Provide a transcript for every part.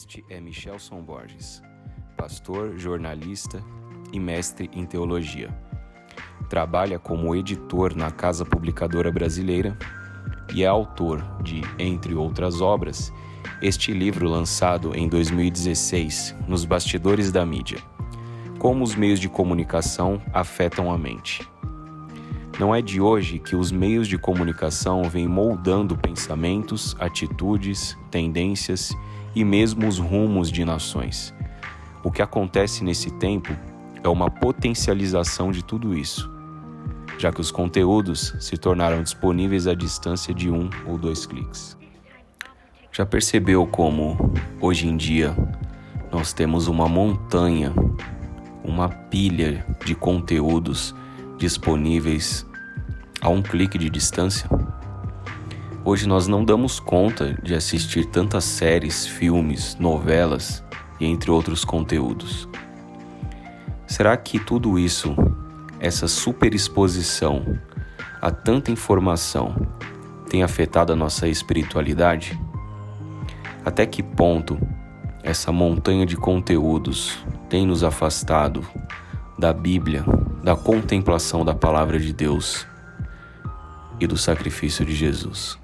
Este é Michelson Borges, pastor, jornalista e mestre em teologia. Trabalha como editor na Casa Publicadora Brasileira e é autor de, entre outras obras, este livro lançado em 2016, Nos Bastidores da Mídia: Como os meios de comunicação afetam a mente. Não é de hoje que os meios de comunicação vêm moldando pensamentos, atitudes, tendências e mesmo os rumos de nações. O que acontece nesse tempo é uma potencialização de tudo isso, já que os conteúdos se tornaram disponíveis à distância de 1 ou 2 cliques. Já percebeu como, hoje em dia, nós temos uma montanha, uma pilha de conteúdos disponíveis a um clique de distância? Hoje nós não damos conta de assistir tantas séries, filmes, novelas e entre outros conteúdos. Será que tudo isso, essa superexposição a tanta informação, tem afetado a nossa espiritualidade? Até que ponto essa montanha de conteúdos tem nos afastado da Bíblia, da contemplação da Palavra de Deus e do sacrifício de Jesus?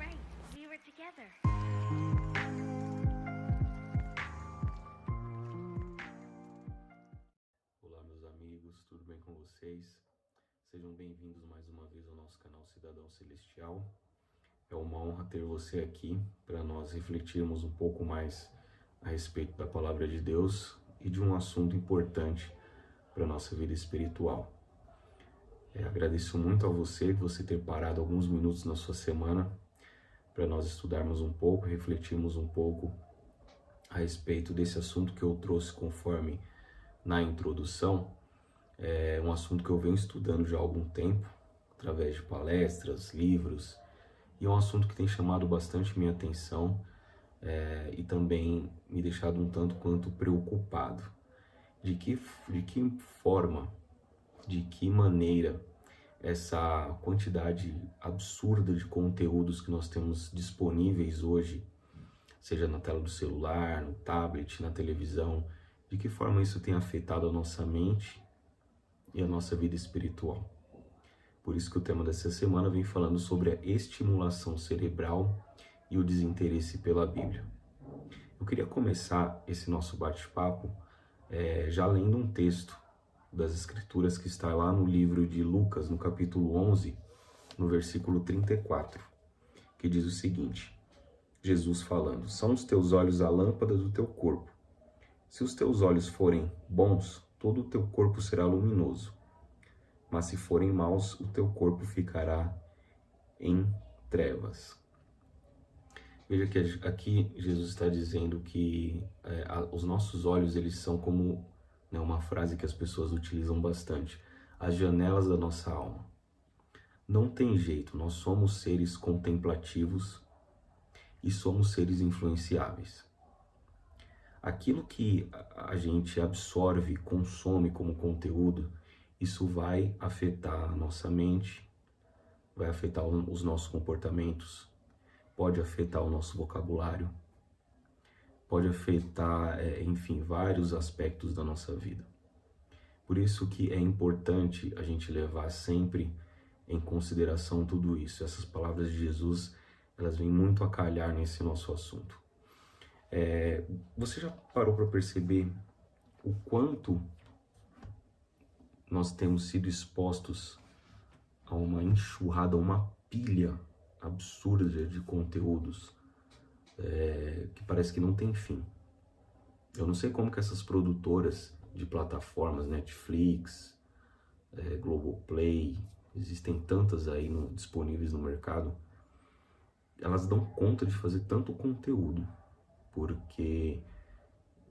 Olá, meus amigos, tudo bem com vocês? Sejam bem-vindos mais uma vez ao nosso canal Cidadão Celestial. É uma honra ter você aqui para nós refletirmos um pouco mais a respeito da Palavra de Deus e de um assunto importante para a nossa vida espiritual. Agradeço muito a você ter parado alguns minutos na sua semana para nós estudarmos um pouco, refletirmos um pouco a respeito desse assunto que eu trouxe conforme na introdução. É um assunto que eu venho estudando já há algum tempo, através de palestras, livros, e é um assunto que tem chamado bastante minha atenção e também me deixado um tanto quanto preocupado. De que forma, de que maneira essa quantidade absurda de conteúdos que nós temos disponíveis hoje, seja na tela do celular, no tablet, na televisão, de que forma isso tem afetado a nossa mente e a nossa vida espiritual. Por isso que o tema dessa semana vem falando sobre a estimulação cerebral e o desinteresse pela Bíblia. Eu queria começar esse nosso bate-papo já lendo um texto das Escrituras que está lá no livro de Lucas, no capítulo 11, no versículo 34, que diz o seguinte: Jesus falando: "São os teus olhos a lâmpada do teu corpo. Se os teus olhos forem bons, todo o teu corpo será luminoso. Mas se forem maus, o teu corpo ficará em trevas." Veja que aqui Jesus está dizendo que os nossos olhos, eles são como, uma frase que as pessoas utilizam bastante, as janelas da nossa alma. Não tem jeito, nós somos seres contemplativos e somos seres influenciáveis. Aquilo que a gente absorve, consome como conteúdo, isso vai afetar a nossa mente, vai afetar os nossos comportamentos, pode afetar o nosso vocabulário, pode afetar, vários aspectos da nossa vida. Por isso que é importante a gente levar sempre em consideração tudo isso. Essas palavras de Jesus, elas vêm muito a calhar nesse nosso assunto. Você já parou para perceber o quanto nós temos sido expostos a uma enxurrada, uma pilha absurda de conteúdos que parece que não tem fim? Eu não sei como que essas produtoras de plataformas, Netflix, Globoplay, existem tantas aí disponíveis no mercado, elas dão conta de fazer tanto conteúdo, porque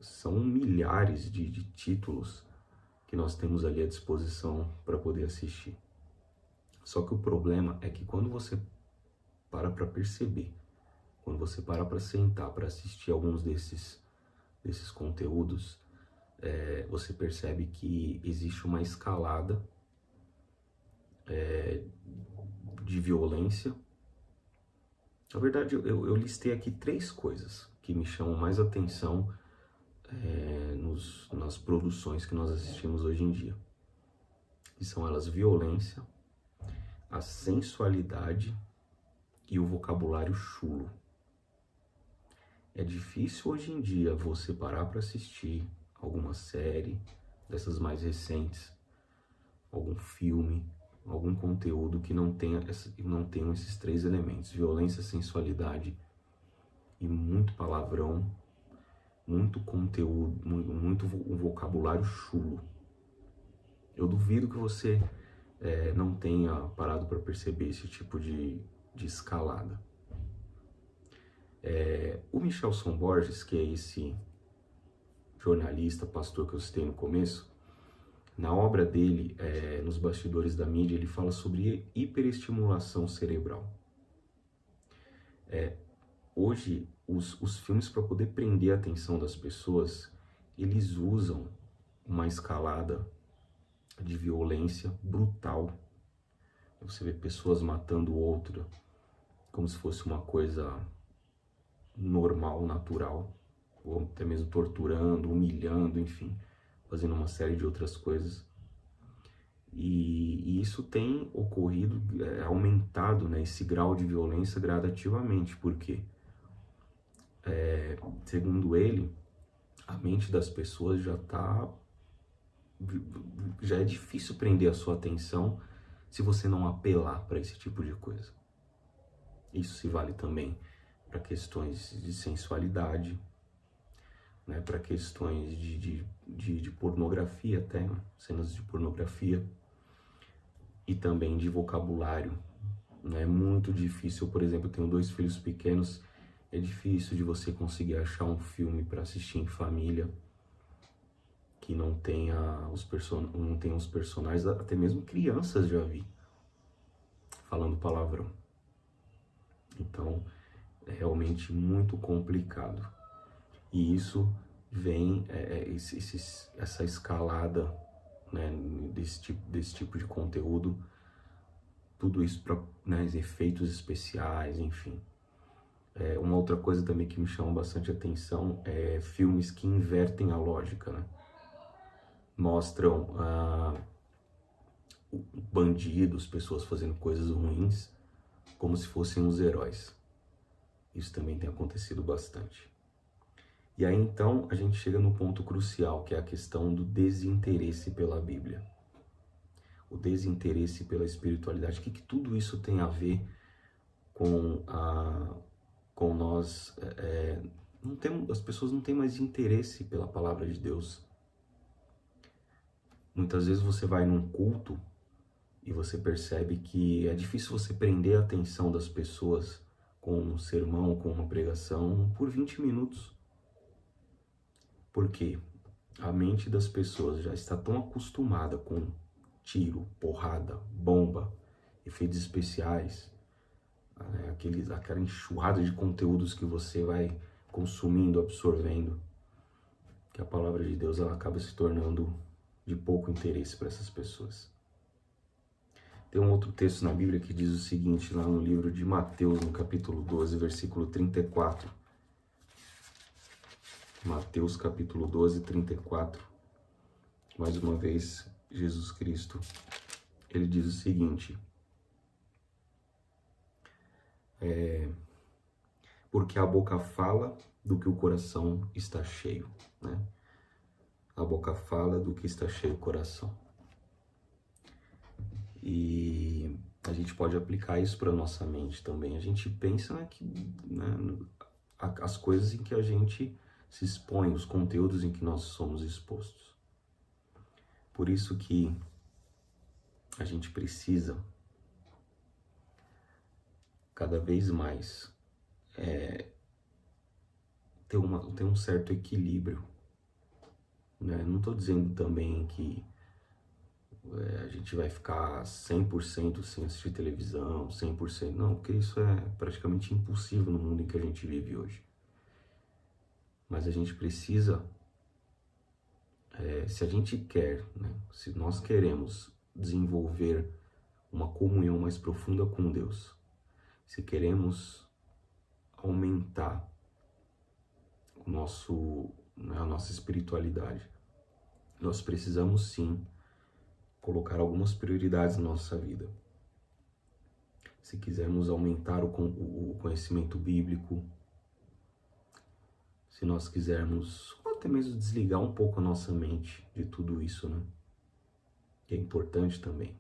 são milhares de títulos que nós temos ali à disposição para poder assistir. Só que o problema é que quando você para perceber, quando você para sentar para assistir alguns desses conteúdos, você percebe que existe uma escalada de violência. Na verdade, eu listei aqui 3 coisas que me chamam mais atenção nas produções que nós assistimos hoje em dia. E são elas violência, a sensualidade e o vocabulário chulo. É difícil hoje em dia você parar para assistir alguma série dessas mais recentes, algum filme, algum conteúdo que não tenham esses três elementos: violência, sensualidade e muito palavrão, muito conteúdo, muito vocabulário chulo. Eu duvido que você não tenha parado para perceber esse tipo de escalada. O Michelson Borges, que é esse jornalista, pastor que eu citei no começo, na obra dele, Nos Bastidores da Mídia, ele fala sobre hiperestimulação cerebral. Hoje, os filmes, para poder prender a atenção das pessoas, eles usam uma escalada de violência brutal. Você vê pessoas matando o outro como se fosse uma coisa normal, natural, ou até mesmo torturando, humilhando, enfim, fazendo uma série de outras coisas. E isso tem ocorrido, aumentado, né, esse grau de violência gradativamente, porque, segundo ele, a mente das pessoas já é difícil prender a sua atenção se você não apelar para esse tipo de coisa. Isso se vale também para questões de sensualidade, né, para questões de pornografia até, né, cenas de pornografia, e também de vocabulário. É muito difícil, por exemplo, eu tenho 2 filhos pequenos, é difícil de você conseguir achar um filme para assistir em família que não tenha os personagens, até mesmo crianças já vi falando palavrão. Então, é realmente muito complicado. E isso vem, essa escalada, né, desse tipo de conteúdo, tudo isso para, né, efeitos especiais, enfim. Uma outra coisa também que me chama bastante atenção é filmes que invertem a lógica, né? Mostram bandidos, pessoas fazendo coisas ruins, como se fossem os heróis. Isso também tem acontecido bastante. E aí então a gente chega no ponto crucial, que é a questão do desinteresse pela Bíblia. O desinteresse pela espiritualidade. O que tudo isso tem a ver com nós? As pessoas não têm mais interesse pela palavra de Deus. Muitas vezes você vai num culto e você percebe que é difícil você prender a atenção das pessoas com um sermão, com uma pregação, por 20 minutos. Por quê? A mente das pessoas já está tão acostumada com tiro, porrada, bomba, efeitos especiais, né? Aquela enxurrada de conteúdos que você vai consumindo, absorvendo, que a palavra de Deus ela acaba se tornando de pouco interesse para essas pessoas. Tem um outro texto na Bíblia que diz o seguinte, lá no livro de Mateus, no capítulo 12, versículo 34. Mateus, capítulo 12, 34. Mais uma vez, Jesus Cristo, ele diz o seguinte: porque a boca fala do que o coração está cheio, né? A boca fala do que está cheio o coração. E a gente pode aplicar isso para nossa mente também. A gente pensa, né, as coisas em que a gente se expõe, os conteúdos em que nós somos expostos. Por isso que a gente precisa cada vez mais ter um certo equilíbrio, né? Não estou dizendo também que a gente vai ficar 100% sem assistir televisão, 100%, não, porque isso é praticamente impossível no mundo em que a gente vive hoje. Mas a gente precisa, se a gente quer, né, se nós queremos desenvolver uma comunhão mais profunda com Deus, se queremos aumentar a nossa espiritualidade. Nós precisamos sim colocar algumas prioridades na nossa vida. Se quisermos aumentar o conhecimento bíblico, se nós quisermos até mesmo desligar um pouco a nossa mente de tudo isso, né? Que é importante também.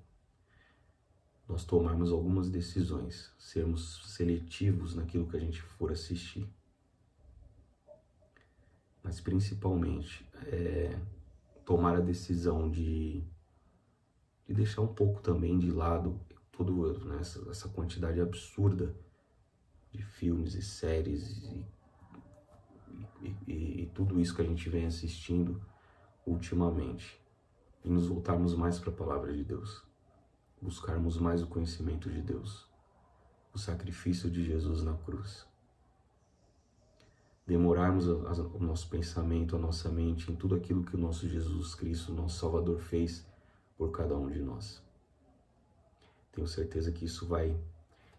Nós tomarmos algumas decisões, sermos seletivos naquilo que a gente for assistir. Mas principalmente, tomar a decisão de deixar um pouco também de lado tudo, né, essa quantidade absurda de filmes e séries e tudo isso que a gente vem assistindo ultimamente. E nos voltarmos mais para a palavra de Deus. Buscarmos mais o conhecimento de Deus. O sacrifício de Jesus na cruz. Demorarmos o nosso pensamento, a nossa mente em tudo aquilo que o nosso Jesus Cristo, nosso Salvador, fez por cada um de nós. Tenho certeza que isso vai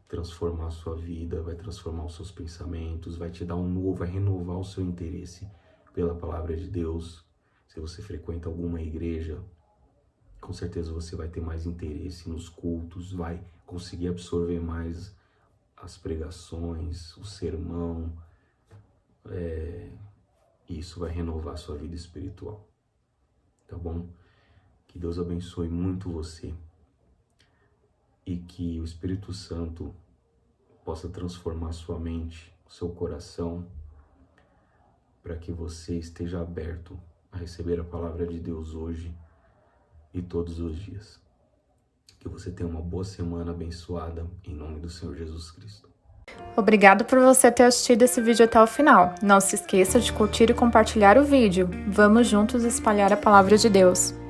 transformar a sua vida, vai transformar os seus pensamentos, vai te dar vai renovar o seu interesse pela palavra de Deus. Se você frequenta alguma igreja, com certeza você vai ter mais interesse nos cultos, vai conseguir absorver mais as pregações, o sermão, e isso vai renovar a sua vida espiritual, tá bom? Que Deus abençoe muito você e que o Espírito Santo possa transformar sua mente, seu coração, para que você esteja aberto a receber a palavra de Deus hoje e todos os dias. Que você tenha uma boa semana abençoada, em nome do Senhor Jesus Cristo. Obrigado por você ter assistido esse vídeo até o final. Não se esqueça de curtir e compartilhar o vídeo. Vamos juntos espalhar a palavra de Deus.